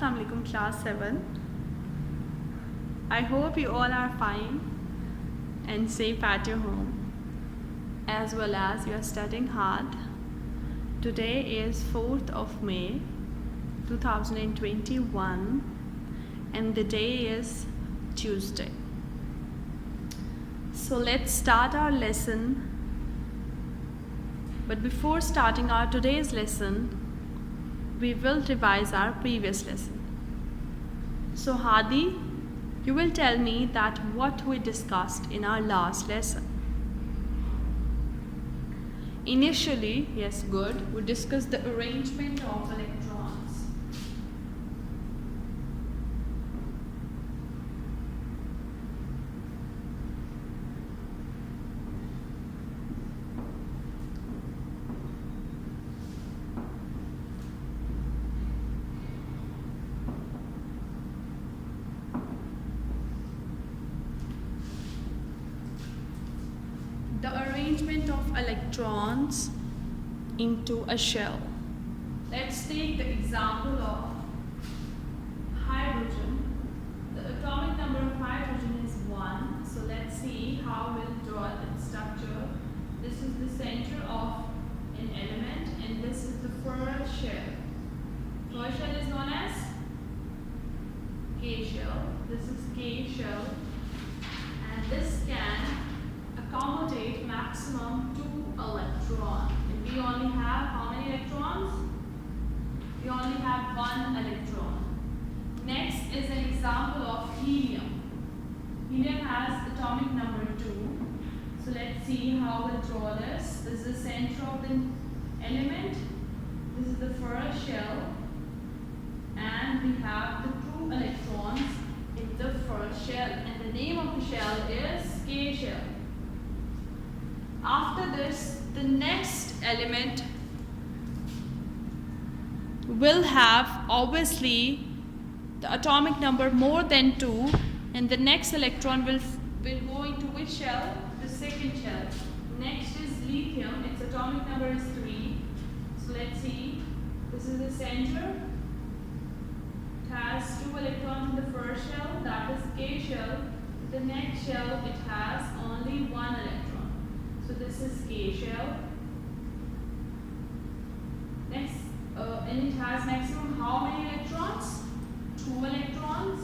Assalamu alaikum class 7. I hope you all are fine and safe at your home, as well as you are studying hard. Today is 4th of May 2021 and the day is Tuesday. So let's start our lesson. But before starting our today's lesson, we will revise our previous lesson. So Hadi, you will tell me that what we discussed in our last lesson. Initially, yes, good, we discussed the arrangement of electrons. The arrangement of electrons into a shell. Let's take the example of hydrogen. The atomic number of hydrogen is 1. So let's see how we'll draw its structure. This is the center of an element and this is the first shell. First shell is known as K shell. This is K shell and this can accommodate maximum 2 electrons. And we only have how many electrons? We only have 1 electron. Next is an example of helium. Helium has atomic number 2. So let's see how we'll draw this. This is the center of the element. This is the first shell. And we have the 2 electrons in the first shell. And the name of the shell is K shell. After this, the next element will have obviously the atomic number more than 2 and the next electron will go into which shell? The second shell. Next is lithium, its atomic number is 3. So let's see, this is the center. It has 2 electrons in the first shell, that is K shell. The next shell, it has only 1 electron. So this is K shell. Next, and it has maximum how many electrons? 2 electrons.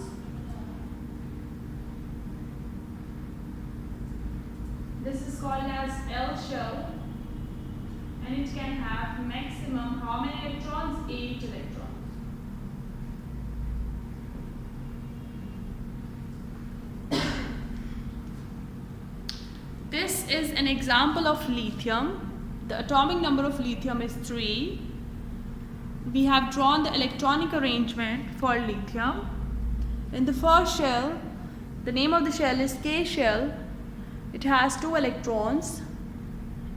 This is called as L shell. And it can have maximum how many electrons? 8 electrons. This is an example of lithium. The atomic number of lithium is 3. We have drawn the electronic arrangement for lithium. In the first shell, the name of the shell is K shell. It has 2 electrons.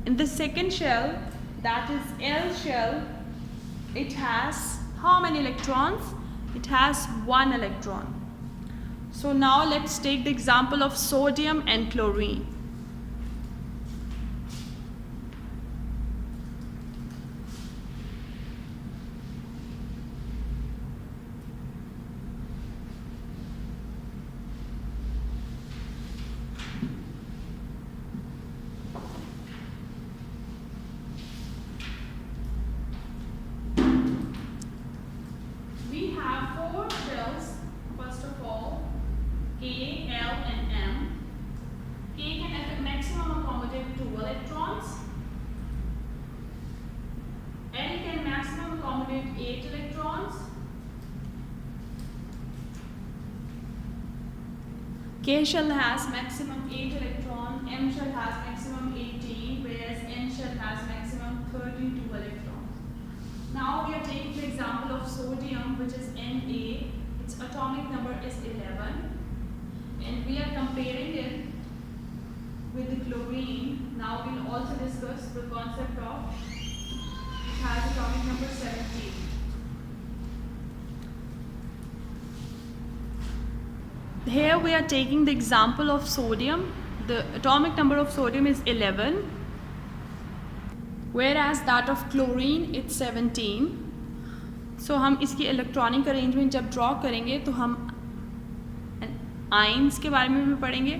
In the second shell, that is L shell, it has how many electrons? It has 1 electron. So now let's take the example of sodium and chlorine. K, L and M. K can at a maximum accommodate 2 electrons. L can maximum accommodate 8 electrons. K shell has maximum 8 electrons. M shell has maximum 18, whereas N shell has maximum 32 electrons. Now we are taking the example of sodium, which is Na. Its atomic number is 11. And we are comparing it with the chlorine. Now we will also discuss the concept of it has atomic number 17. Here we are taking the example of sodium. The atomic number of sodium is 11. whereas that of chlorine it's 17. सो हम इसकी electronic arrangement जब draw करेंगे तो हम ions के बारे में भी पढ़ेंगे,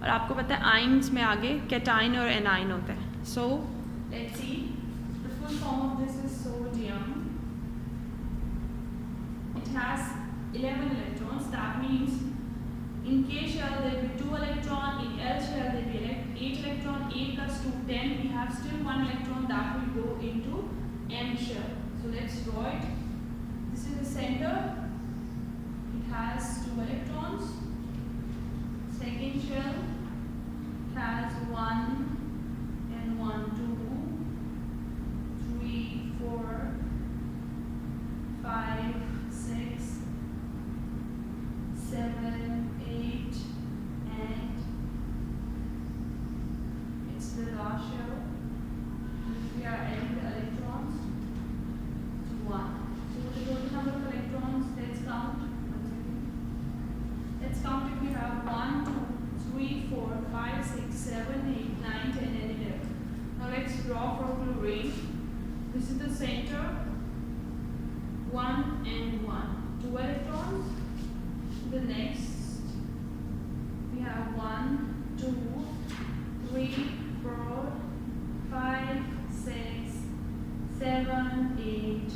और आपको पता है आइंस में आगे कैटाइन और एनाइन होता है. So let's see the full form of this is sodium. It has 11 electrons. That means in K shell there will be 2 electron, in L shell there will be 8 electron. 8 plus 2 10. We have still 1 electron that will go into M shell. So let's draw it. This is the center. It has 2 electrons. Second shell has 1 and 1, 2, 3, 4, 5, 6, 7, 8, and it's the last shell. We are adding the electrons to 1. So the total number of electrons, let's count. Let's count if we have 1, 2, 3, 4, 5, 6, 7, 8, 9, 10, and 11. Now let's draw for chlorine. This is the center. 1 and 1. 2 electrons. The next we have 1, 2, 3, 4, 5, 6, 7, 8.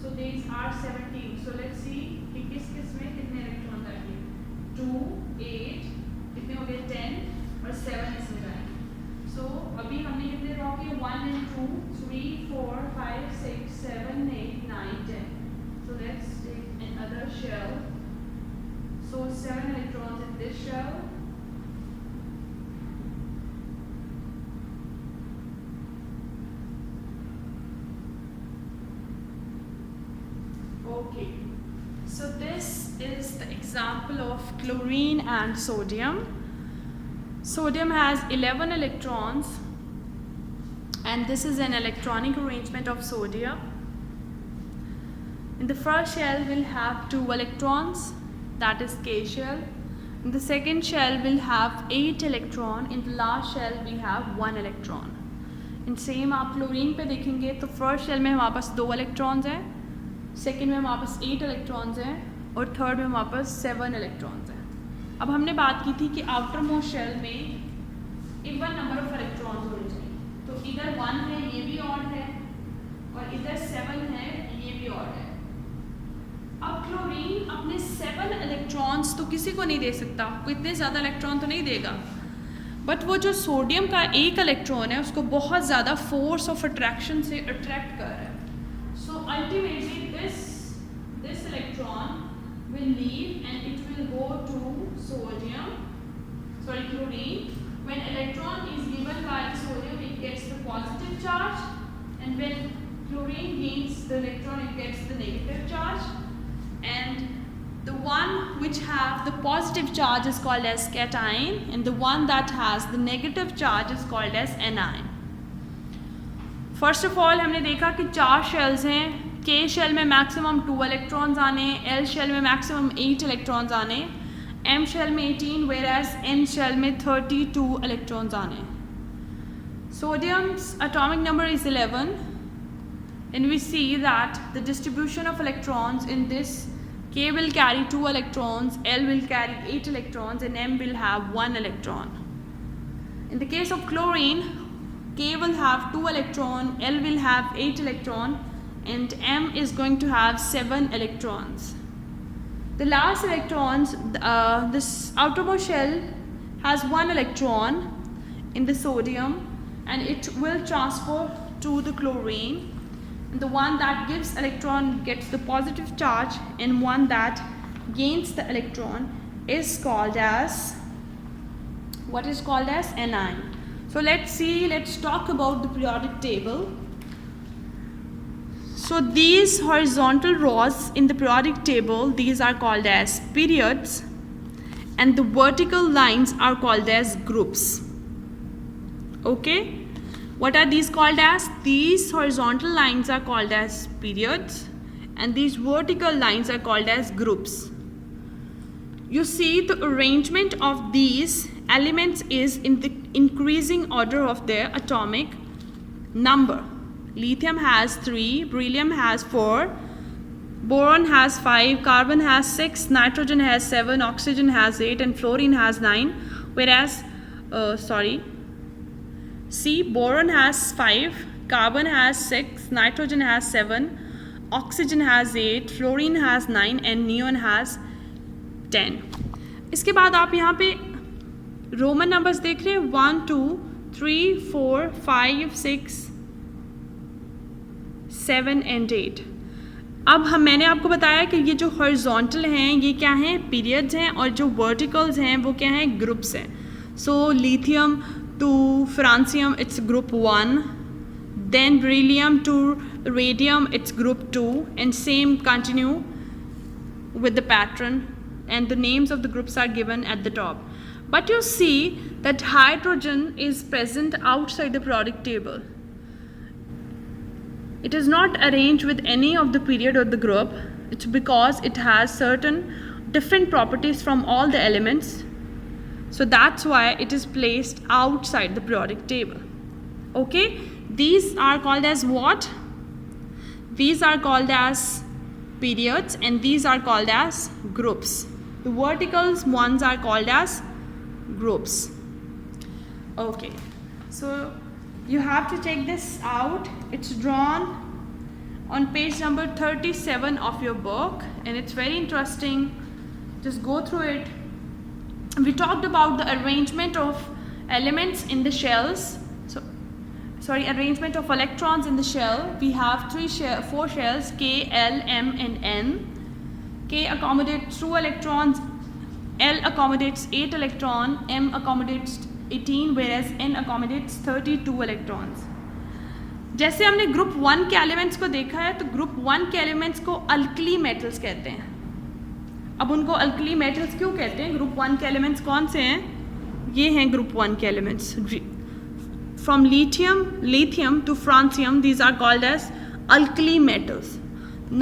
So these are 17. So let's see कि किस में कितने electron आएंगे. 2, 8, कितने हो गए 10 और 7 इसमें जाएंगे. So अभी हमने कितने ड्रॉ किए 1 and 2, 3, 4, 5, 6, 7, 8, 9, 10. So let's take another shell. So 7 electrons in this shell. Okay. So this is the example of chlorine and sodium. Sodium has 11 electrons, and this is an electronic arrangement of sodium. In the first shell we'll have 2 electrons, that is K shell. In the second shell we'll have 8 electron. In the last shell we have 1 electron. In same आप chlorine पे देखेंगे तो first shell में हमारे पास 2 electrons हैं, second में हमारे पास 8 electrons हैं, और थर्ड में हमारे पास 7 इलेक्ट्रॉन्स हैं. अब हमने बात की थी कि आउटर मोस्ट शेल में इवन नंबर ऑफ इलेक्ट्रॉन्स होने चाहिए. तो इधर 1 है, ये भी ऑड है, और इधर 7 है, ये भी ऑड है. अब क्लोरीन अपने 7 इलेक्ट्रॉन्स तो किसी को नहीं दे सकता, वो इतने ज़्यादा इलेक्ट्रॉन तो नहीं देगा, बट वो जो सोडियम का 1 इलेक्ट्रॉन है उसको बहुत ज़्यादा फोर्स ऑफ अट्रैक्शन से अट्रैक्ट कर रहा है. So ultimately this electron will leave and it will go to chlorine. When electron is given by sodium, it gets the positive charge, and when chlorine gains the electron, it gets the negative charge, and the one which have the positive charge is called as cation, and the one that has the negative charge is called as anion. First of all हमने देखा कि 4 shells हैं. K shell में maximum 2 electrons आने, L shell में maximum 8 electrons आने, M shell में 18, whereas N shell में 32 इलेक्ट्रॉन्स आने. Sodium's atomic number is 11, and we see that the distribution of electrons in this K will carry 2 electrons, L will carry 8 electrons, and M will have 1 electron. In the case of chlorine, K will have 2 electron, L will have 8 electron, and M is going to have 7 electrons. The last electrons, this outermost shell has 1 electron in the sodium, and it will transfer to the chlorine. And the one that gives electron gets the positive charge, and one that gains the electron is called as, what is called as anion. So let's talk about the periodic table. So these horizontal rows in the periodic table, these are called as periods, and the vertical lines are called as groups. Okay, what are these called as? These horizontal lines are called as periods, and these vertical lines are called as groups. You see, the arrangement of these elements is in the increasing order of their atomic number. Lithium has 3, beryllium has 4, boron has 5, carbon has 6, nitrogen has 7, oxygen has 8 and fluorine has 9. Whereas see, boron has 5, carbon has 6, nitrogen has 7, oxygen has 8, fluorine has 9 and neon has 10. इसके बाद आप यहाँ पे Roman numbers देख रहे हैं 1 2 3 4 5 6 7 and 8. अब मैंने आपको बताया कि ये जो हॉरिजॉन्टल हैं ये क्या हैं, पीरियड्स हैं, और जो वर्टिकल्स हैं वो क्या हैं, ग्रुप्स हैं. So lithium to francium it's group 1, then beryllium to radium it's group 2 and same continue with the pattern, and the names of the groups are given at the top. But you see that hydrogen is present outside the periodic table. It is not arranged with any of the period or the group. It's because it has certain different properties from all the elements. So that's why it is placed outside the periodic table. Okay? These are called as what? These are called as periods and these are called as groups. The vertical ones are called as groups. Okay, so you have to check this out. It's drawn on page number 37 of your book and it's very interesting. Just go through it. We talked about the arrangement of elements in the shells. Arrangement of electrons in the shell. We have 4 shells, K, L, M and N. K accommodates 2 electrons, L accommodates 8 electrons, M accommodates 18 whereas N accommodates 32 electrons. जैसे हमने group 1 के elements को देखा है तो group 1 के elements को alkali metals कहते हैं. अब उनको अल्कली मेटल्स क्यों कहते हैं? ग्रुप 1 के एलिमेंट्स कौन से हैं? ये हैं ग्रुप 1 के elements. From lithium to francium, these are called as alkali metals.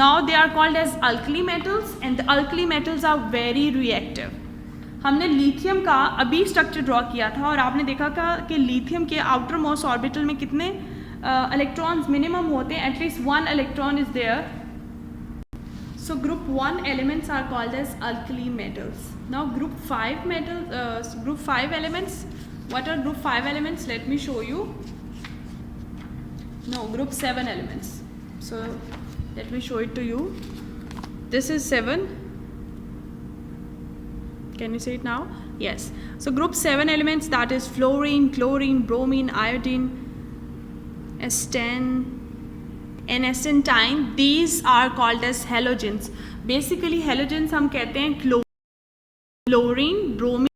Now they are called as alkali metals and the alkali metals are very reactive. हमने लिथियम का अभी स्ट्रक्चर ड्रॉ किया था और आपने देखा कि लिथियम के आउटर मोस्ट ऑर्बिटल में कितने इलेक्ट्रॉन्स मिनिमम होते हैं, at least 1 electron is there. So group 1 elements are called as alkali metals. Now group 5 elements. What are group 5 elements? Let me show you. No, group 7 elements. So let me show it to you. This is 7. Can you see it now? Yes. So group 7 elements, that is fluorine, chlorine, bromine, iodine, S10 and S10. These are called as halogens. Basically halogens हम कहते हैं chlorine, bromine,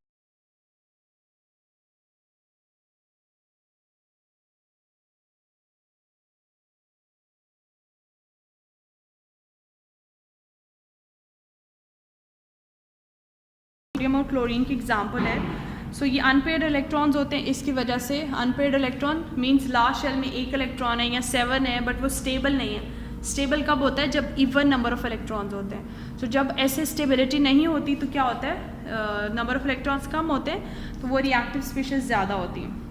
और chlorine की example है. सो ये unpaired electrons होते हैं. इसकी वजह से unpaired electron means last shell में 1 इलेक्ट्रॉन है या 7 है बट वो स्टेबल नहीं है. स्टेबल कब होता है? जब इवन नंबर ऑफ इलेक्ट्रॉन्स होते हैं. सो जब ऐसे स्टेबिलिटी नहीं होती तो क्या होता है, नंबर ऑफ इलेक्ट्रॉन्स कम होते हैं तो वो रिएक्टिव स्पीशीज ज़्यादा होती हैं.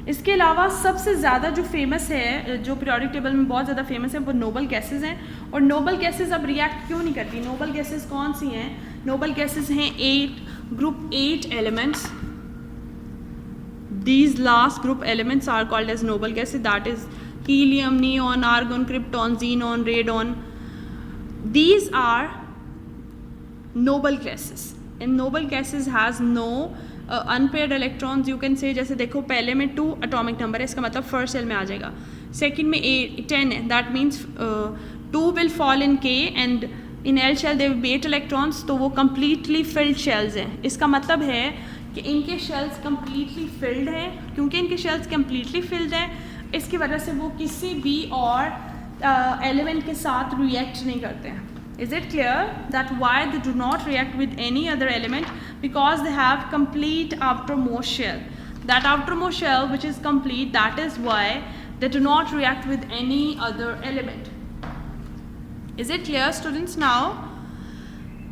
इसके अलावा सबसे ज़्यादा जो फेमस है, जो पीरियोडिक टेबल में बहुत ज़्यादा फेमस है, वो नोबल गैसेज हैं. और नोबल गैसेज अब रिएक्ट क्यों नहीं करती? नोबल गैसेज कौन सी हैं? नोबल गैसेज हैं 8 group 8 elements. These last group elements are called as noble gases, that is helium, neon, argon, krypton, xenon, radon. These are noble gases and noble gases has no unpaired electrons. You can say जैसे देखो पहले में 2 atomic number है, इसका मतलब first cell में आ जाएगा. Second में 10 है, that means 2 will fall in K and in L shell there will be 8 electrons. तो वो completely filled shells हैं. इसका मतलब है कि इनके शेल्स कम्प्लीटली फिल्ड हैं. क्योंकि इनके शेल्स कम्प्लीटली फिल्ड हैं इसकी वजह से वो किसी भी और एलिमेंट के साथ रिएक्ट नहीं करते हैं. Is it clear that why they do not react with any other element? Because they have complete outermost shell. That outermost shell which is complete, that is why they do not react with any other element. Is it clear, students? Now,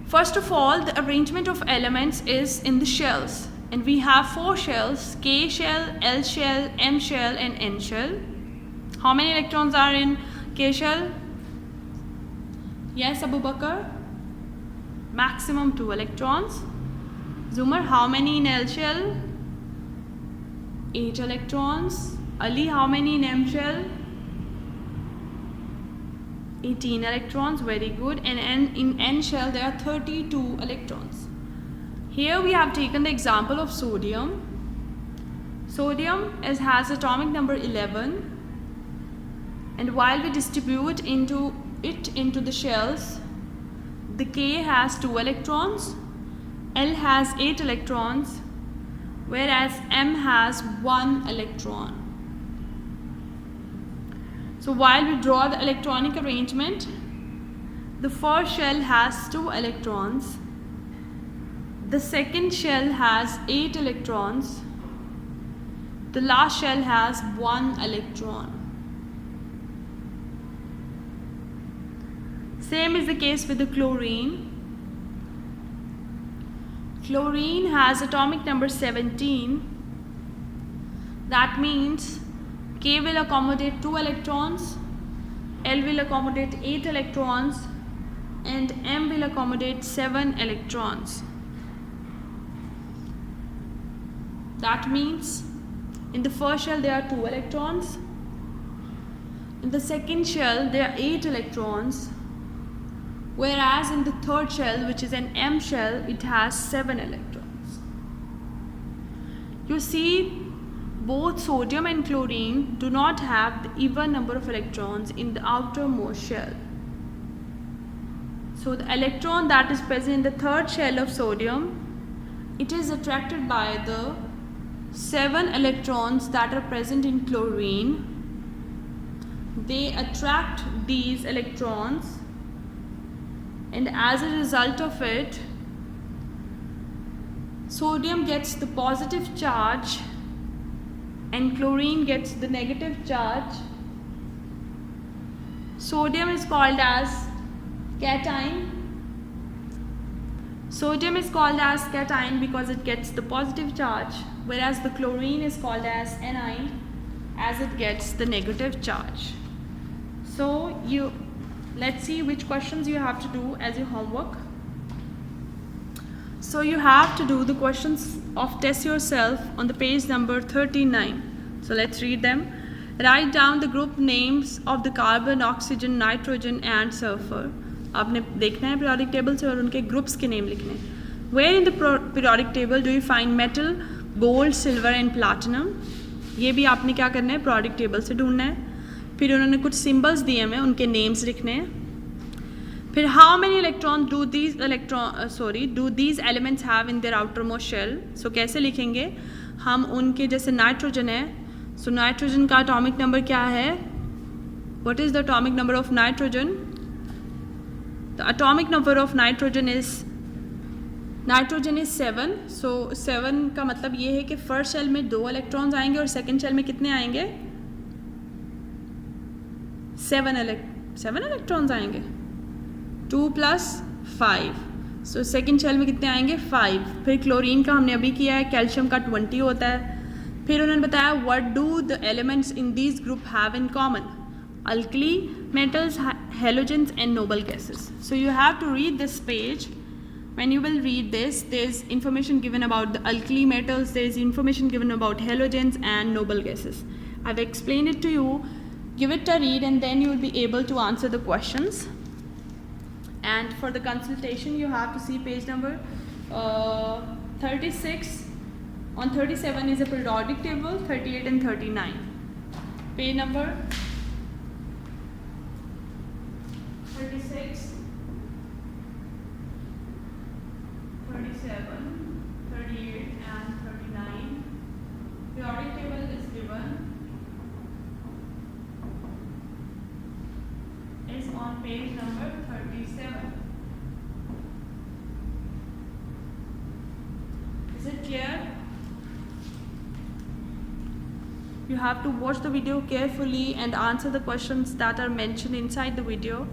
first of all, the arrangement of elements is in the shells. And we have 4 shells, K shell, L shell, M shell and N shell. How many electrons are in K shell? Yes, Abu Bakr? Maximum 2 electrons. Zumar, how many in L shell? 8 electrons. Ali, how many in M shell? 18 electrons, very good. And in N shell there are 32 electrons. Here we have taken the example of sodium. Sodium has atomic number 11, and while we distribute into the shells, the K has 2 electrons, L has 8 electrons, whereas M has 1 electron. So while we draw the electronic arrangement, the first shell has 2 electrons, the second shell has 8 electrons, the last shell has 1 electron. Same is the case with the chlorine. Chlorine has atomic number 17. That means K will accommodate 2 electrons, L will accommodate 8 electrons, and M will accommodate 7 electrons. That means in the first shell there are 2 electrons, in the second shell there are 8 electrons, whereas in the third shell, which is an M shell, it has 7 electrons. You see, both sodium and chlorine do not have the even number of electrons in the outermost shell. So the electron that is present in the third shell of sodium, it is attracted by the 7 electrons that are present in chlorine. They attract these electrons, and as a result of it, sodium gets the positive charge and chlorine gets the negative charge. Sodium is called as cation. Sodium is called as cation because it gets the positive charge, whereas the chlorine is called as anion as it gets the negative charge. So let's see which questions you have to do as your homework. So you have to do the questions of test yourself on the page number 39. So let's read them. Write down the group names of the carbon, oxygen, nitrogen and sulfur. आपने देखना है periodic table से और उनके groups के name लिखने हैं. Where in the periodic table do you find metal, gold, silver and platinum? ये भी आपने क्या करना है, periodic table से ढूंढना है. फिर उन्होंने कुछ symbols दिए हैं, उनके names लिखने हैं. फिर how many electrons do these elements have in their outermost shell? So कैसे लिखेंगे हम उनके, जैसे नाइट्रोजन है, so नाइट्रोजन का atomic number क्या है? What is the atomic number of nitrogen? The atomic number of nitrogen is 7. So 7 का मतलब ये है कि फर्स्ट शेल में 2 इलेक्ट्रॉन्स आएंगे और सेकंड शेल में कितने आएंगे? 7 इलेक्ट्रॉन्स आएंगे. 2 + 5. सो सेकंड शेल में कितने आएंगे? 5. फिर क्लोरीन का हमने अभी किया है, कैल्शियम का 20 होता है. फिर उन्होंने बताया what do the elements in this group have in common? Alkali, metals, halogens and noble gases. So you have to read this page. When you will read this, there is information given about the alkali metals, there is information given about halogens and noble gases. I've explained it to you. Give it a read and then you will be able to answer the questions. And for the consultation, you have to see page number 36. On 37 is a periodic table, 38 and 39. Page number 36, 37, 38 and 39. Periodic table is given. Is on page number 37. Is it clear? You have to watch the video carefully and answer the questions that are mentioned inside the video.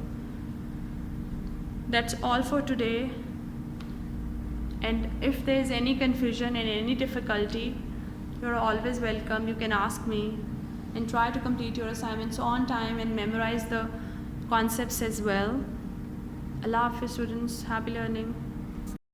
That's all for today. And if there is any confusion and any difficulty, you're always welcome. You can ask me and try to complete your assignments on time and memorize the concepts as well. Allah Hafiz students, happy learning.